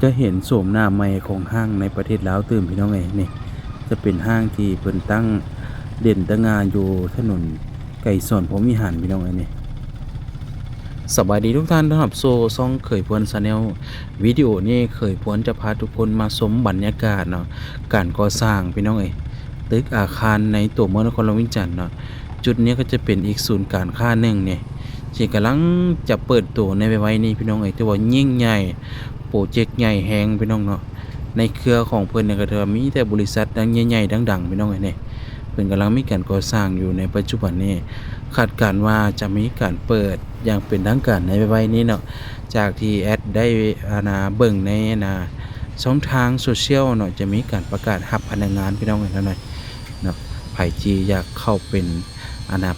จะเห็นโฉมหน้าใหม่ของห้างในประเทศลาวตื่มพี่น้องเอ้ยนี่จะเป็นห้างที่เพิ่นตั้งเด่นตะงานอยู่ถนนไก่สอนพรหมวิหารพี่น้องเอ้ยนี่สบายดีทุกท่านต้อนรับสู่ช่องเขยพวนชาแนลวิดีโอนี้เขยพวนจะพาทุกคนมาชมบรรยากาศเนาะการก่อสร้างพี่น้องเอ้ยตึกอาคารในตัวเมืองนครหลวงวิจันทร์เนาะจุดนี้ก็จะเป็นอีกศูนย์การค้าหนึ่งเนี่ยที่กำลังจะเปิดตัวในไว้นี้พี่น้องเอ้ยที่ว่ายิ่งใหญ่โปรเจกต์ใหญ่แฮงพี่น้องเนาะในเครือของเพิ่นเนี่ยก็ถือว่ามีแต่บริษัทดังใหญ่ๆดังๆพี่น้องเอ้ยเนี่ยเพิ่นกำลังมีการก่อสร้างอยู่ในปัจจุบันนี้คาดการณ์ว่าจะมีการเปิดอย่างเป็นทางการในไว้นี้เนาะจากที่แอดได้เบิ่งในช่องทางโซเชียลเนาะจะมีการประกาศรับพนักงานพี่น้องเอ้ยเท่านั้นเนาะไผที่อยากเข้าเป็น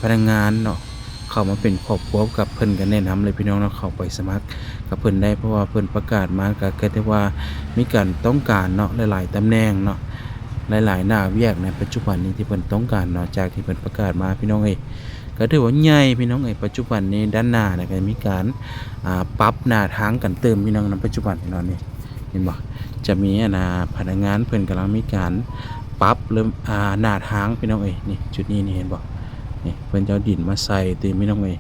พนักงานเนาะเข้ามาเป็นครอบครัวกับเพิ่นก็แนะนำเลยพี่น้องเนาะเข้าไปสมัครกับเพิ่นได้เพราะว่าเพิ่นประกาศมาก็ได้ว่ามีการต้องการเนาะหลายๆตำแหน่งเนาะหลายๆหน้าเวียกในปัจจุบันนี้ที่เพิ่นต้องการเนาะจากที่เพิ่นประกาศมาพี่น้องเอ้ยก็ถือว่าใหญ่พี่น้องเอ้ยปัจจุบันนี้ด้านหน้าเนี่ยก็มีการปรับหน้าทางกันเติมพี่น้องในปัจจุบันเนาะนี่เห็นบ่จะมีพนักงานเพิ่นกำลังมีการปรับเริ่มหน้าทางพี่น้องเอ้ยนี่จุดนี้นี่เห็นบ่นี่เพิ่นจะเอาดินมาใส่ตีพี่น้องเอ้ย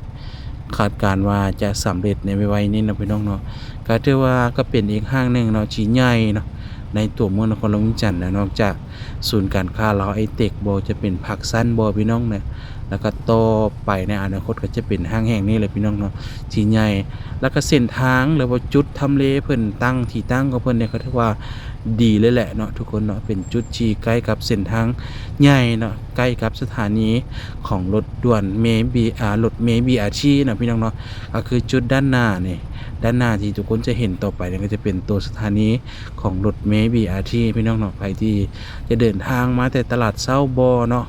คาดการว่าจะสำเร็จในไวๆนี้นะพี่น้องเนาะก็ถือว่าก็เป็นอีกห้างหนึ่งเนาะที่ใหญ่เนาะในตัวเมืองนครหลวงวิจันทร์นะนอกจากศูนย์การค้าเราไอเทคบ่จะเป็นผักสั้นบ่พี่น้องเนี่ยแล้วก็ต่อไปในอนาคตก็จะเป็นห้างแห่งนี้เลยพี่น้องเนาะที่ใหญ่แล้วก็เส้นทางหรือว่าจุดทำเลเพิ่นตั้งที่ตั้งของเพิ่นเนี่ยก็ถือว่าดีเลยแหละเนาะทุกคนเนาะเป็นจุดที่ใกล้กับเส้นทางใหญ่เนาะใกล้กับสถานีของรถด่วนเมบีรถเมย์ BRT นะพี่น้องเนาะก็คือจุดด้านหน้านี่ด้านหน้าที่ทุกคนจะเห็นต่อไปเนี่ยก็จะเป็นตัวสถานีของรถเมย์ BRT พี่น้องเนาะใครที่จะเดินทางมาแต่ตลาดเช้าบ่เนาะ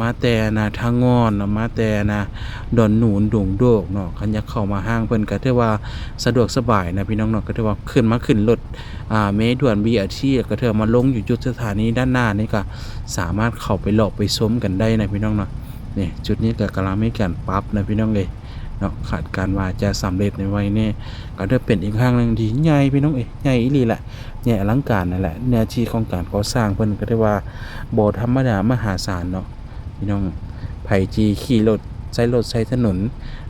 มาแต่ทางงอนเนาะมาแต่ดอนหนูนดงโดกเนาะคันอยากเข้ามาห้างเพิ่นก็ถือว่าสะดวกสบายนะพี่น้องเนาะก็ถือว่าขึ้นรถเมล์ด่วน BRT ก็ถือมาลงอยู่จุดสถานีด้านหน้านี่ก็สามารถเข้าไปเลาะไปชมกันได้นะพี่น้องเนาะนี่จุดนี้ก็กำลังมีการปรับนะพี่น้องเอ้ยเนาะคาดการว่าจะสำเร็จในวัยนี้ก็จะเป็นอีกครั้งนึงที่ใหญ่พี่น้องเอ้ยใหญ่อีหลีแหละใหญ่อลังการนั่นแหละเนื้อที่ของการก่อสร้างเพิ่นก็ได้ว่าบ่ธรรมดามหาศาลเนาะพี่น้องไผที่ขี่รถใช้ถนน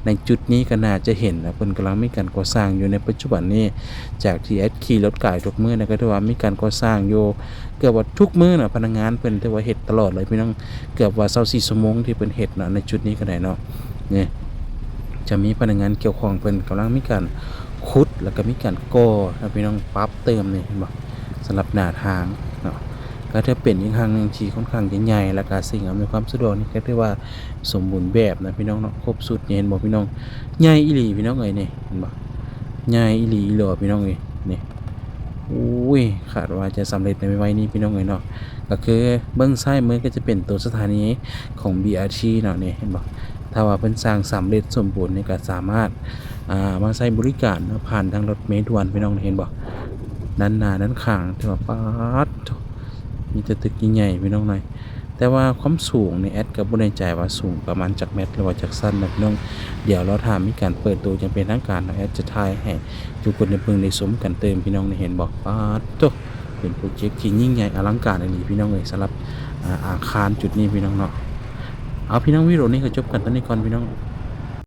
ในจุดนี้ก็น่าจะเห็นนะเพิ่นกำลังมีการก่อสร้างอยู่ในปัจจุบันนี้จากที่แอดขี่รถกายทุกมื้อนะก็ถือว่ามีการก่อสร้างอยู่เกือบว่าทุกมื้อน่ะพนักงานเพิ่นถือว่าเฮ็ดตลอดเลยพี่น้องเกือบว่า24ชั่วโมงที่เพิ่นเฮ็ดเนาะในจุดนี้ก็ได้เนาะนี่จะมีพนักงานเกี่ยวข้องเพิ่นกำลังมีการขุดแล้วก็มีการก่อนะพี่น้องปรับเติมนี่เห็นบ่สำหรับหน้าทางเนาะก็จะเป็นอีกทางนึงที่ค่อนข้างจะใหญ่และก็สิ่งอำนวยความสะดวกนี่ก็ถือว่าสมบูรณ์แบบนะพี่น้องเนาะครบสุดเห็นบ่พี่น้องใหญ่อีหลีพี่น้องเอ้ยนี่เห็นบ่ใหญ่อีหลีอีหลอพี่น้องเอ้ยนี่อุ้ยคาดว่าจะสำเร็จในไวๆนี้พี่น้องเอ้ยเนาะก็คือเบื้องซ้ายมือก็จะเป็นตัวสถานีของ BRT เนาะนี่เห็นบ่ถ้าว่าเพิ่นสร้างสำเร็จสมบูรณ์นี่ก็สามารถมาใช้บริการเนาะผ่านทางรถเมล์ด่วนพี่น้องเห็นบ่ด้านหน้าด้านข้างที่ว่าป๊าดมีแต่ตึกใหญ่ๆพี่น้องหน่อยแต่ว่าความสูงนี่แอดก็บ่แน่ใจว่าสูงประมาณจักเมตรหรือว่าจักสั้นนะพี่น้องเดี๋ยวเราถามมีการเปิดตัวอย่างเป็นทางการแอดจะถ่ายให้ทุกคนได้เบิ่งได้ชมกันเติมพี่น้องได้เห็นบ่ป๊าดโตเป็นโปรเจกต์ที่ยิ่งใหญ่อลังการอันนี้พี่น้องเอ้ยสำหรับอาคารจุดนี้พี่น้องเนาะเอาพี่น้องวิดีโอนี้ก็จบกันตอนนี้ก่อนพี่น้อง